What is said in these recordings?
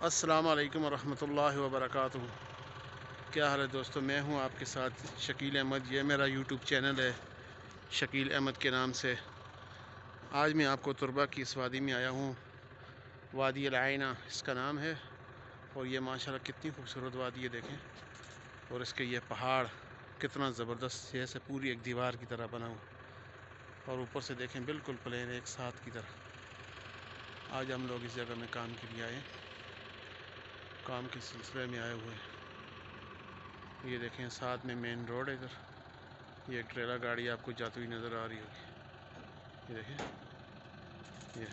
अस्सलाम वालेकुम रहमतुल्लाहि व बरकातुहू। क्या हाल है दोस्तों, मैं हूं आपके साथ शकील अहमद। ये मेरा यूट्यूब चैनल है शकील अहमद के नाम से। आज मैं आपको तुरबा की इस वादी में आया हूं। वादी अल आइना इसका नाम है। और ये माशाल्लाह कितनी खूबसूरत वादी है, देखें। और इसके ये पहाड़ कितना ज़बरदस्त, जैसे पूरी एक दीवार की तरह बना हुआ। और ऊपर से देखें बिल्कुल प्लेन एक साथ की तरह। आज हम लोग इस जगह में काम के लिए आए, काम के सिलसिले में आए हुए हैं। ये देखें साथ में मेन रोड है इधर। ये एक ट्रेलर गाड़ी आपको जाती हुई नज़र आ रही होगी। ये देखें, ये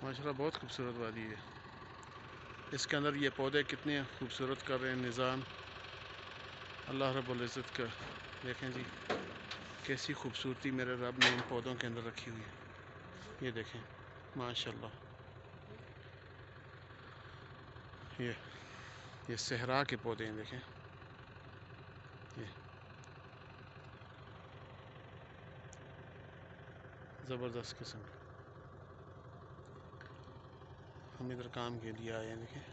माशाल्लाह बहुत खूबसूरत वादी है। इसके अंदर ये पौधे कितने खूबसूरत कर रहे हैं निज़ाम अल्लाह रब्बुल इज़्ज़त का। देखें जी, कैसी खूबसूरती मेरे रब ने इन पौधों के अंदर रखी हुई है। ये देखें माशाल्लाह। ये सहरा के पौधे हैं, देखें। ये ज़बरदस्त किस्म। हम इधर काम के लिए आए हैं, देखें।